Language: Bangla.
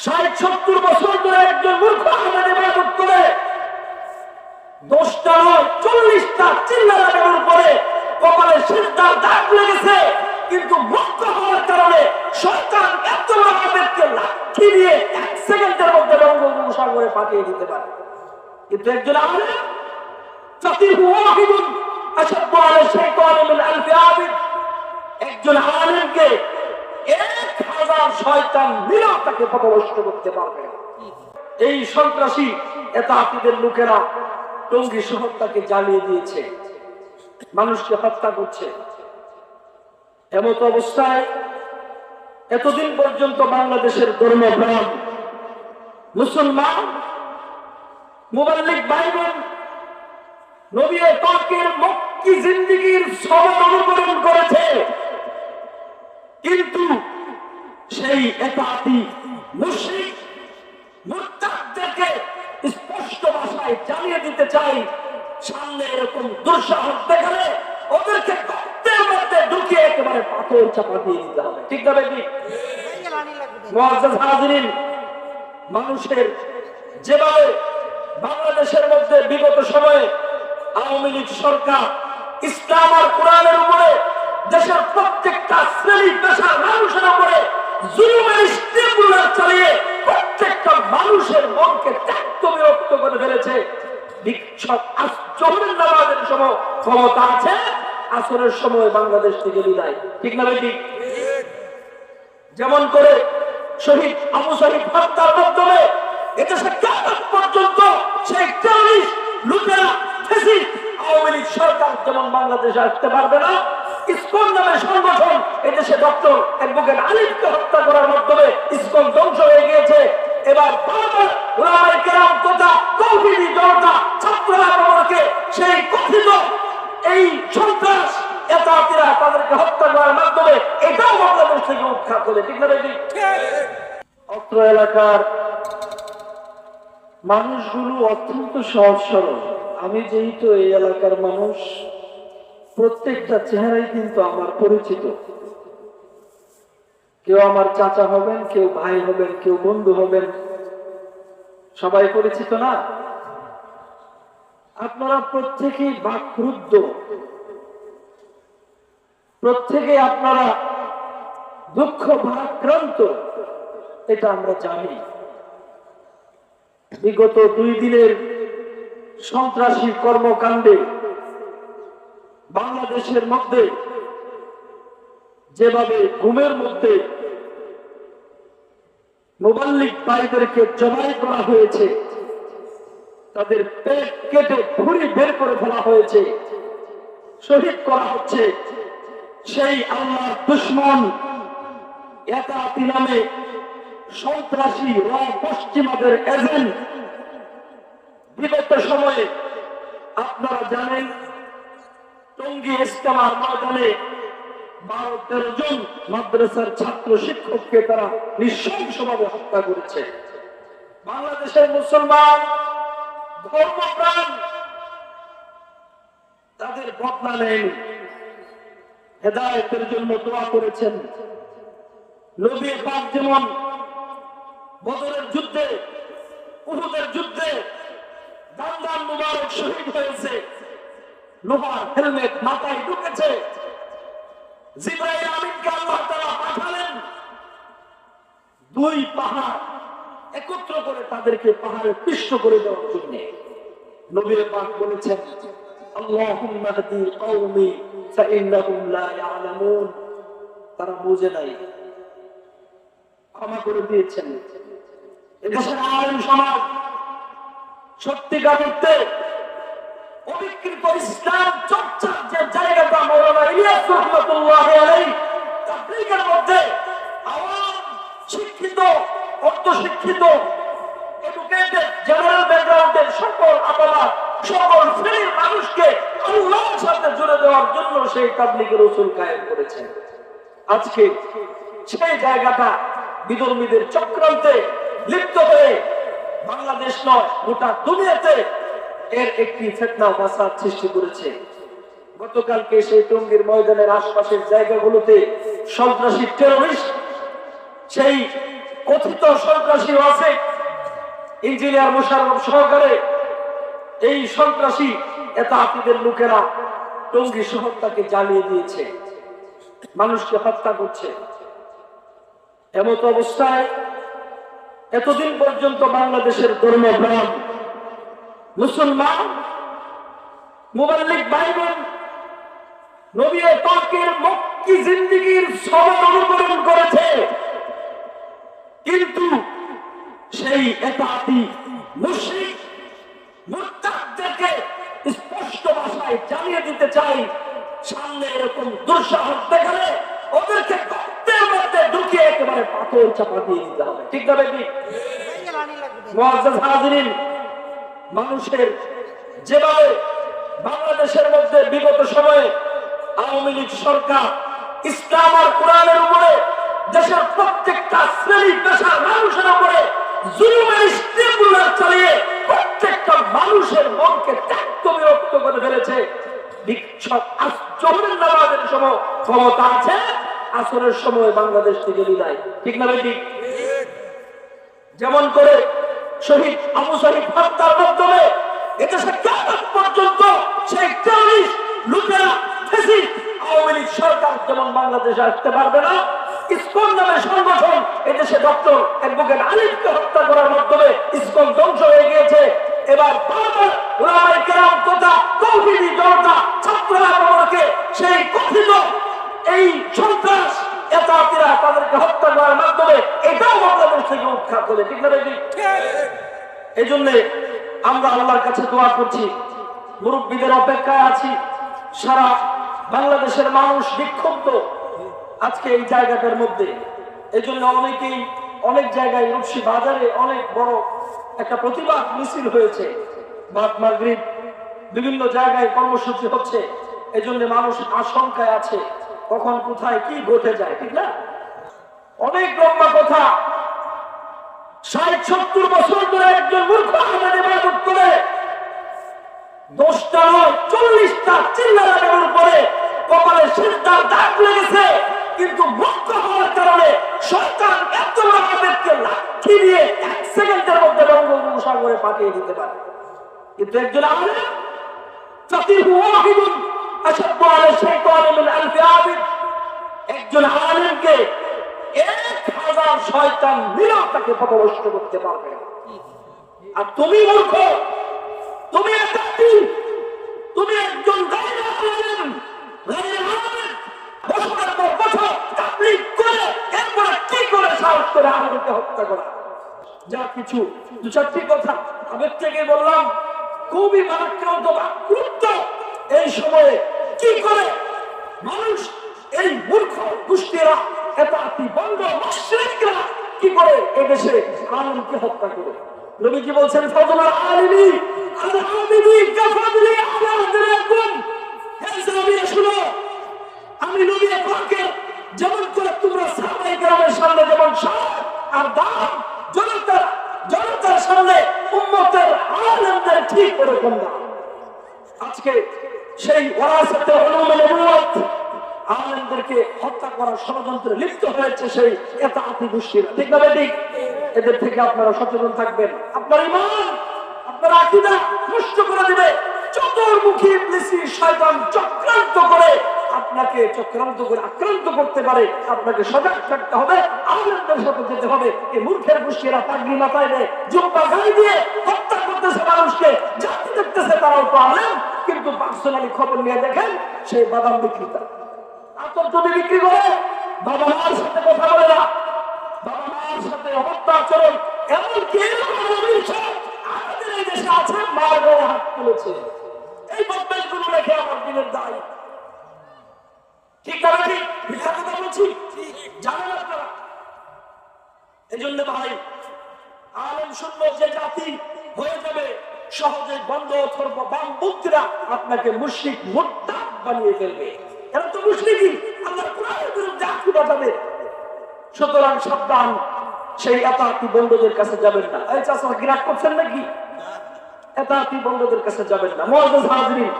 60-70 বছর ধরে একজন মূর্খ আলেম ইবাদত করে 10টা নয় 40টা চিল্লা লাগানোর পরে কপালে সিজদার দাগ লেগেছে, কিন্তু মূর্খ হওয়ার কারণে শয়তান এত বড় আবেগকে লাঠি দিয়ে 1 সেকেন্ডের মধ্যে বঙ্গোপসাগরে পাঠিয়ে দিতে পারে। কিন্তু একজন আলেম ফাকিহু ওয়াহিদুন আশাদ্দু আলা শাইতানি মিন আলফি আবিদ, একজন আলেমকে 1000 শয়তান মিলেও তাকে পথভ্রষ্ট করতে পারবে না। এই সন্ত্রাসী এতাহাতীদের লোকেরা টঙ্গী শহরটাকে জ্বালিয়ে দিয়েছে, মানুষকে হত্যা করছে। এমত অবস্থায় এতদিন পর্যন্ত বাংলাদেশের ধর্মপ্রাণ মুসলমান মুবাল্লিগ ভাই বোন নবী পাকের মক্কি জিন্দেগীর সবর অনুকরণ করেছে, কিন্তু সেই এতাহাতি মুশরিক মুরতাদদেরকে স্পষ্ট ভাষায় জানিয়ে দিতে চাই, সামনে এরকম দুঃসাহস দেখালে ওদেরকে গর্তের মধ্যে ঢুকিয়ে একেবারে পাথর চাপা দিয়ে দিতে হবে। ঠিক না বেটি? মুআজ্জাজ হাজিরিন, মানুষের যেভাবে বাংলাদেশের মধ্যে বিগত সময়ে আওয়ামী লীগ সরকার ইসলাম আর কোরআনের উপরে দেশের প্রত্যেকটা শ্রেণী পেশার মানুষের উপরে জুলুমের স্টিমুলার চালিয়ে প্রত্যেকটা মানুষের মনকে ত্যক্ত বিরক্ত করে ফেলেছে। জোহরের নামাজের সময় ক্ষমতা আছে, আসরের সময় বাংলাদেশ থেকে বিদায়। ঠিক না বেটি? যেমন করে শহীদ আবু সাঈদ হত্যার মাধ্যমে এদেশে কিয়ামত পর্যন্ত সেই টেররিস্ট লুটেরা ফ্যাসিস্ট আওয়ামী লীগ সরকার যেমন বাংলাদেশে আসতে পারবে না, ইসকন নামে সংগঠন এদেশে ডক্টর অ্যাডভোকেট আলিফকে হত্যা করার মাধ্যমে ইসকন ধ্বংস হয়ে গিয়েছে। এবার বারবার উলামায়ে কেরাম তথা তৌহিদি জনতা ছাত্র আন্দোলনকে সেই কথিত এই সন্ত্রাস এতাহাতীরা তাদেরকে হত্যা করার মাধ্যমে এটাও বাংলাদেশ থেকে উৎখাত হবে। ঠিক না বেটি? অত্র এলাকার মানুষগুলো অত্যন্ত সহজ সরল। আমি যেহেতু এই এলাকার মানুষ, প্রত্যেকটা চেহারাই কিন্তু আমার পরিচিত। কেউ আমার চাচা হবেন, কেউ ভাই হবেন, কেউ বন্ধু হবেন, সবাই পরিচিত না? আপনারা প্রত্যেকেই বাকরুদ্ধ, প্রত্যেকে আপনারা দুঃখ ভারাক্রান্ত, এটা আমরা জানি। বিগত 2 দিনের সন্ত্রাসী কর্মকাণ্ডে বাংলাদেশের মধ্যে যেভাবে ঘুমের মধ্যে মুবাল্লিগ ভাইদেরকে জবাই করা হয়েছে, তাদের পেট কেটে ভুঁড়ি বের করে ফেলা হয়েছে, শহীদ করা হচ্ছে, সেই আল্লাহর দুশমন এতাহাতি নামে সন্ত্রাসী পশ্চিমাদের এজেন্ট বিগত সময়ে আপনারা জানেন টঙ্গী ইজতেমার ময়দানে 12-13 জন মাদ্রাসার ছাত্র শিক্ষককে তারা নৃশংসভাবে হত্যা করেছে। বাংলাদেশের মুসলমান ধর্মপ্রাণ তাদের বদলা নেন, হেদায়েতের জন্য দোয়া করেছেন। নবী পাক যেমন বদরের যুদ্ধে, উহুদের যুদ্ধে দান মুবারক শহীদ হয়েছে, লোহার হেলমেট মাথায় ঢুকেছে, জিবরাইল আমিনকে আল্লাহ তাআলা পাঠালেন 2 পাহাড় একত্র করে তাদেরকে পাহাড়ে পিষ্ট করে দেওয়ার জন্য। নবী পাক বলেছেন, আল্লাহুম্মা হাদি কওমি ফাইন্নাহুম লা ইয়ালামুন, তারা বুঝে নাই, ক্ষমা করে দিয়েছেন। এদেশের আলেম সমাজ সত্যিকার অর্থে অবিকৃত ইসলাম চর্চার যে জায়গাটা মাওলানা ইলিয়াস রাহমাতুল্লাহি আলাইহি তাবলীগের মধ্যে আওয়াম শিক্ষিত, অর্ধশিক্ষিত, এডুকেটেড, জেনারেল ব্যাকগ্রাউন্ডের সকল আলেম, সকল শ্রেণীর মানুষকে আল্লাহর সাথে জুড়ে দেওয়ার জন্য সেই তাবলীগের উসুল কায়েম করেছেন। আজকে সেই জায়গাটা বিধর্মীদের চক্রান্তে লিপ্ত হয়ে বাংলাদেশ নয় গোটা দুনিয়াতে এর একটি ফিতনা ফাসাদ সৃষ্টি করেছে। গতকালকে সেই টঙ্গীর ময়দানের আশপাশের জায়গাগুলোতে সন্ত্রাসী টেররিস্ট সেই কথিত সন্ত্রাসী আছে ইঞ্জিনিয়ার মোশাররফ সহকারে এই সন্ত্রাসী এতাতিদের লোকেরা টঙ্গী শহরটাকে জ্বালিয়ে দিয়েছে, মানুষকে হত্যা করছে। এমত অবস্থায় এতদিন পর্যন্ত বাংলাদেশের ধর্মপ্রাণ মুসলমান মুবাল্লিগ ভাই বোন নবী পাকের মক্কি জিন্দেগীর সনদ অনুকরণ করেছে, কিন্তু সেই এতাতি মুশরিক মুরতাদদেরকে স্পষ্ট ভাষায় জানিয়ে দিতে চাই, সামনে এরকম দুঃসাহস দেখালে ওদেরকে গর্তের মধ্যে ঢুকিয়ে একেবারে পাথর চাপা দিয়ে দিতে হবে। ঠিক না বেটি? মুআজ্জাজ হাজিরিন, মানুষের যেভাবে বাংলাদেশের মধ্যে বিগত সময়ে আওয়ামী লীগ সরকার ইসলাম আর কোরআনের উপরে দেশের প্রত্যেকটা শ্রেণী পেশার মানুষের উপরে জুলুমের স্টিমুলার চালিয়ে প্রত্যেকটা মানুষের মনকে ত্যক্ত বিরক্ত করে ফেলেছে। জোহরের নামাজের সময় ক্ষমতা আছে, আসরের সময় বাংলাদেশ থেকে বিদায়। ঠিক না বেটি? যেমন করে শহীদ আবু সাঈদ হত্যার মাধ্যমে এদেশে কিয়ামত পর্যন্ত সেই টেররিস্ট লুটেরা ফ্যাসিস্ট আওয়ামী লীগ সরকার যেমন বাংলাদেশে আসতে পারবে না, ইসকন নামের সংগঠন এদেশে ডক্টর অ্যাডভোকেট আলিফকে হত্যা করার মাধ্যমে ইসকন ধ্বংস হয়ে গিয়েছে। এবার বারবার উলামায়ে কেরাম তথা তৌহিদি জনতা ছাত্ররা আমাকে সেই কথিত এই সন্ত্রাস এতাতিরা তাদেরকে হত্যা করার মাধ্যমে এটাও বাংলাদেশ থেকে উৎখাত হবে। ঠিক না বেটি? এই জন্য আমরা আল্লাহর কাছে দোয়া করছি, মুরব্বীদের অপেক্ষায় আছি। সারা বাংলাদেশের মানুষ বিক্ষুব্ধ আজকে এই জায়গাটার মধ্যে। এই জন্য অনেকেই অনেক জায়গায় রূপসী বাজারে অনেক বড় একটা প্রতিবাদ মিছিল হয়েছে, বাদ মাগরিব বিভিন্ন জায়গায় কর্মসূচি হচ্ছে। এই জন্য মানুষ আশঙ্কায় আছে কখন কোথায় কি ঘটে যায়। ঠিক না? অনেক লম্বা কথা। ৬০-৭০ বছর ধরে একজন মূর্খ আলেম ইবাদত করে ১০টা নয় ৪০টা চিল্লা লাগানোর পরে কপালে সিজদার দাগ লেগেছে, কিন্তু মূর্খ হওয়ার কারণে শয়তান এত বড় আবেগকে লাঠি দিয়ে ১ সেকেন্ডের মধ্যে বঙ্গোপসাগরে পাঠিয়ে দিতে পারে। কিন্তু একজন আলেম ফাকিহু ওয়াহিদুন আশাদ্দু আলা শাইতানি মিন আলফি আবিদ, একজন আলেমকে ১০০০ শয়তান মিলেও তাকে পথভ্রষ্ট করতে পারবে না। আর তুমি মূর্খ, তুমি এতাতি, তুমি একজন গায়রে আলেম, গায়রে আলেম বছরের পর বছর তাবলীগ করে এরপরে কি করে সাহস করে আলেমকে হত্যা করা। যা কিছু ২-৪টি কথা আবেগ থেকে বললাম, খুবই মারাত্মক আক্রুদ্ধ। এই সময়ে কি করে মানুষ এই মূর্খ গোষ্ঠীরা এতাতি বন্ধ মুশরিকরা কি করে এদেশে আলেমকে হত্যা করে। নবীজি বলছেন ফজলুল আলিমি আল আবিদি কাফাদলি আলা আযরাকুম, হে সাহাবীরা শুনো, আমি নবী পাকের যেমন করে তোমরা সাহাবায়ে কেরামের সামনে যেমন সার আর দাম জনতার সামনে উম্মতের আলেমদের ঠিক এরকম দাম। আজকে সেই ওয়ারাসাতে উলুমুল নবুওয়াত আলেমদেরকে হত্যা করার ষড়যন্ত্রে লিপ্ত হয়েছে সেই এতাতি গোষ্ঠীরা। ঠিক না বেটি? এদের থেকে আপনারা সচেতন থাকবেন। আপনার ঈমান, আপনার আকীদা নষ্ট করে দিবে চতুর্মুখী ইবলিসি শয়তান চক্রান্ত করে আপনাকে আক্রান্ত করতে পারে। আপনাকে সজাগ থাকতে হবে, আলেমদের সাথে যেতে হবে। এই মূর্খের গোষ্ঠীরা পাগড়ি মাথায় দেয়, জুব্বা গায়ে দিয়ে হত্যা করতেছে মানুষকে, জাতি দেখতেছে তারাও তো আলেম, কিন্তু পার্সোনালি খবর নিয়ে দেখেন সেই বাদাম বিক্রেতা আতর যদি বিক্রি করে, বাবা মার সাথে কথা বলে না, বাবা মার সাথে অবস্থ আচরণ, এমনকি আমাদের এই দেশে আছে মার গায়ে হাত তুলেছে। এই বদমাইশগুলো রেখে আমার দিনের দায়। ঠিক না বেটি? মিথ্যা কথা বলছি? জানেন আপনারা? এই জন্য ভাই, আলেম শূন্য যে জাতি হয়ে যাবে সহজে বন্ধ অথবা বাম বুদ্ধিরা আপনাকে মুশরিক মুরতাদ বানিয়ে ফেলবে। এরা তো মুশরিকই, আল্লাহর কোরআনের বিরুদ্ধে আকীদা তাদের। সুতরাং সাবধান, সেই এতাতি বন্ধুদের কাছে যাবেন না। এই চাচা গিরাট করছেন নাকি? এতাতি বন্ধুদের কাছে যাবেন না। মুআজ্জাজ হাজিরিন,